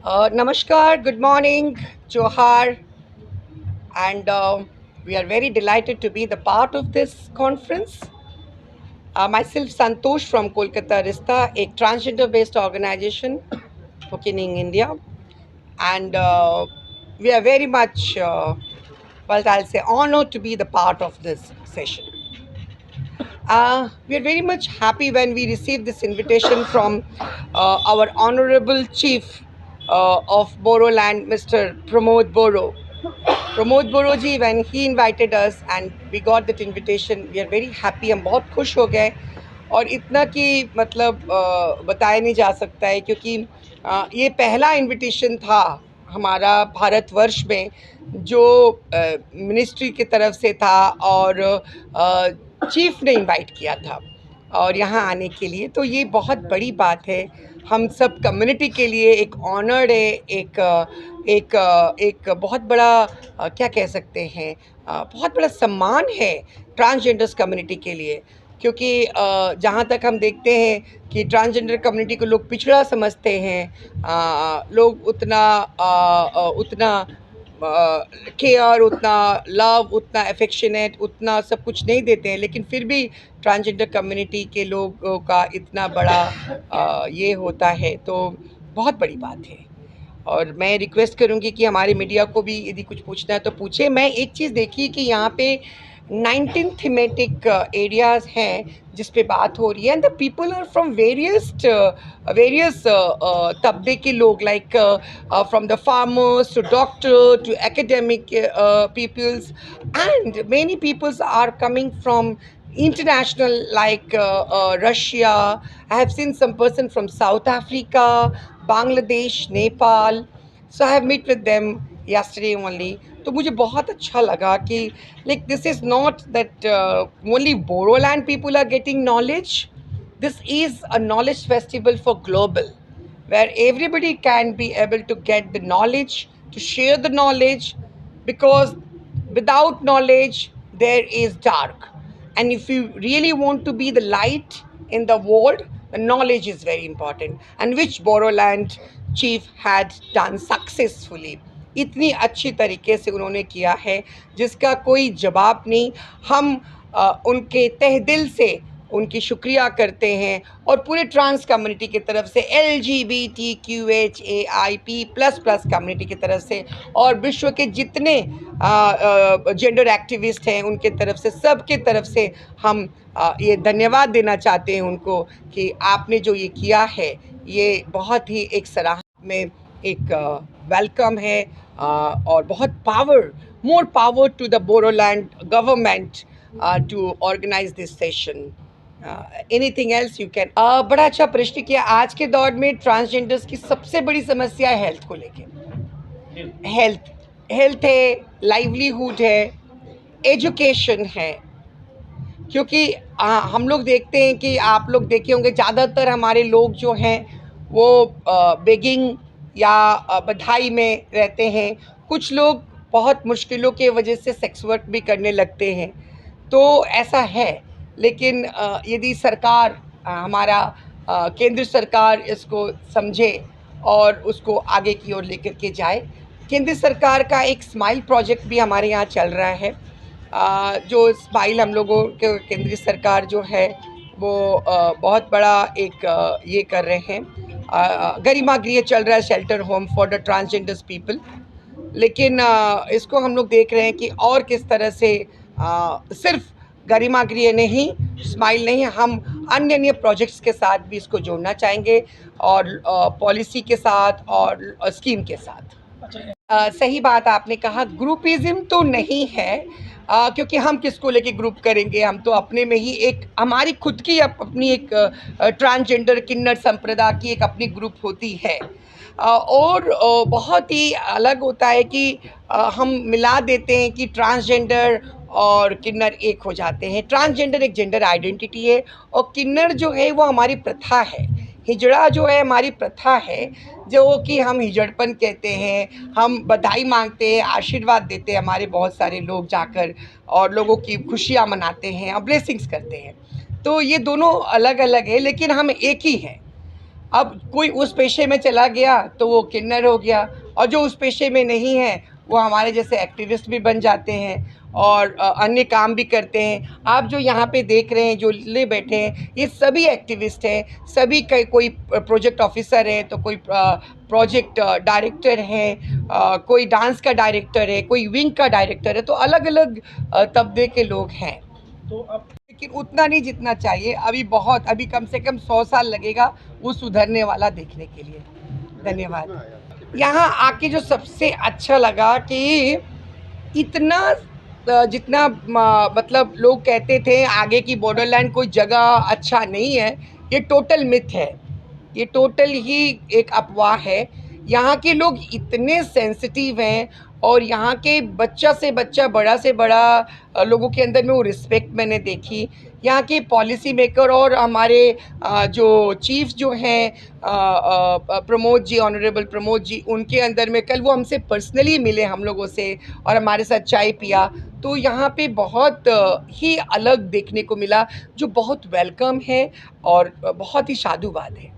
Namaskar, good morning, Johar, and we are very delighted to be the part of this conference. Myself, Santosh from Kolkata Rista, a transgender based organization working in India, and we are very much, I'll say, honored to be the part of this session. We are very much happy when we received this invitation from our Honorable Chief of Boroland, Mr. Pramod Boro. Pramod Boro ji when he invited us and we got that invitation we are very happy हम बहुत खुश हो गए और इतना कि मतलब बताया नहीं जा सकता है क्योंकि ये पहला इनविटेशन था हमारा भारतवर्ष में जो मिनिस्ट्री की तरफ से था और चीफ ने इनवाइट किया था और यहाँ आने के लिए, तो ये बहुत बड़ी बात है हम सब कम्युनिटी के लिए, एक ऑनर्ड है, एक बहुत बड़ा क्या कह सकते हैं, बहुत बड़ा सम्मान है ट्रांसजेंडर्स कम्युनिटी के लिए, क्योंकि जहाँ तक हम देखते हैं कि ट्रांसजेंडर कम्युनिटी को लोग पिछड़ा समझते हैं, लोग उतना केयर, उतना लव, उतना एफेक्शनेट, उतना सब कुछ नहीं देते हैं, लेकिन फिर भी ट्रांसजेंडर कम्युनिटी के लोगों का इतना बड़ा ये होता है, तो बहुत बड़ी बात है। और मैं रिक्वेस्ट करूँगी कि हमारे मीडिया को भी यदि कुछ पूछना है तो पूछे। मैं एक चीज़ देखी कि यहाँ पे 19 थीमेटिक एरियाज़ हैं जिस पे बात हो रही है, and the people are from various तबके के लोग, like from the farmers to doctor to academic peoples, and many peoples are coming from international, like Russia. I have seen some person from South Africa, Bangladesh, Nepal. So I have met with them yesterday only. तो मुझे बहुत अच्छा लगा कि like this is not that only Boroland people are getting knowledge. This is a knowledge festival for global, where everybody can be able to get the knowledge, to share the knowledge, because without knowledge there is dark. And if you really want to be the light in the world, the knowledge is very important, and which Boroland chief had done successfully. इतनी अच्छी तरीके से उन्होंने किया है जिसका कोई जवाब नहीं। हम उनके तहे दिल से उनकी शुक्रिया करते हैं और पूरे ट्रांस कम्युनिटी की तरफ से, LGBTQHAIP++ कम्युनिटी की तरफ से और विश्व के जितने जेंडर एक्टिविस्ट हैं उनके तरफ से, सबके तरफ से हम ये धन्यवाद देना चाहते हैं उनको कि आपने जो ये किया है ये बहुत ही एक सराहना में एक वेलकम है, और बहुत more power to the Boroland government to organise this session. Anything else you can. बड़ा अच्छा प्रश्न किया। आज के दौर में ट्रांसजेंडर्स की सबसे बड़ी समस्या है हेल्थ को लेके। हेल्थ है, लाइवलीहुड है, एजुकेशन है, क्योंकि हम लोग देखते हैं कि आप लोग देखे होंगे ज़्यादातर हमारे लोग जो हैं वो बेगिंग या बधाई में रहते हैं। कुछ लोग बहुत मुश्किलों के वजह से सेक्स वर्क भी करने लगते हैं, तो ऐसा है। लेकिन यदि सरकार, हमारा केंद्र सरकार इसको समझे और उसको आगे की ओर लेकर के जाए। केंद्र सरकार का एक स्माइल प्रोजेक्ट भी हमारे यहाँ चल रहा है, जो स्माइल हम लोगों के केंद्रीय सरकार जो है वो बहुत बड़ा एक ये कर रहे हैं, गरिमा गृह चल रहा है, shelter home for the transgenders people. लेकिन इसको हम लोग देख रहे हैं कि और किस तरह से सिर्फ गरिमा गृह नहीं, स्माइल नहीं, हम अन्य प्रोजेक्ट्स के साथ भी इसको जोड़ना चाहेंगे, और पॉलिसी के साथ और स्कीम के साथ। सही बात आपने कहा, ग्रुपिज्म तो नहीं है, क्योंकि हम किसको लेके ग्रुप करेंगे। हम तो अपने में ही एक हमारी खुद की अपनी एक ट्रांसजेंडर किन्नर संप्रदाय की एक अपनी ग्रुप होती है, और बहुत ही अलग होता है कि हम मिला देते हैं कि ट्रांसजेंडर और किन्नर एक हो जाते हैं। ट्रांसजेंडर एक जेंडर आइडेंटिटी है और किन्नर जो है वो हमारी प्रथा है। हिजड़ा जो है हमारी प्रथा है, जो कि हम हिजड़पन कहते हैं। हम बधाई मांगते हैं, आशीर्वाद देते हैं, हमारे बहुत सारे लोग जाकर और लोगों की खुशियाँ मनाते हैं और ब्लेसिंग्स करते हैं। तो ये दोनों अलग अलग है, लेकिन हम एक ही हैं। अब कोई उस पेशे में चला गया तो वो किन्नर हो गया, और जो उस पेशे में नहीं है वो हमारे जैसे एक्टिविस्ट भी बन जाते हैं और अन्य काम भी करते हैं। आप जो यहाँ पे देख रहे हैं, जो ले बैठे हैं, ये सभी एक्टिविस्ट हैं, सभी कोई प्रोजेक्ट ऑफिसर है, तो कोई प्रोजेक्ट डायरेक्टर है, कोई डांस का डायरेक्टर है, कोई विंग का डायरेक्टर है, तो अलग अलग तबके के लोग हैं। तो अब लेकिन उतना नहीं जितना चाहिए, अभी कम से कम 100 साल लगेगा वो सुधरने वाला देखने के लिए। धन्यवाद। यहाँ आके जो सबसे अच्छा लगा कि इतना जितना मतलब लोग कहते थे आगे की बॉर्डरलैंड कोई जगह अच्छा नहीं है, ये टोटल मिथ है, ये टोटल ही एक अफवाह है। यहाँ के लोग इतने सेंसिटिव हैं और यहाँ के बच्चा से बच्चा, बड़ा से बड़ा लोगों के अंदर में वो रिस्पेक्ट मैंने देखी। यहाँ के पॉलिसी मेकर और हमारे जो चीफ जो हैं प्रमोद जी, ऑनरेबल प्रमोद जी, उनके अंदर में कल वो हमसे पर्सनली मिले हम लोगों से और हमारे साथ चाय पिया, तो यहाँ पे बहुत ही अलग देखने को मिला, जो बहुत वेलकम है और बहुत ही साधुवाद है।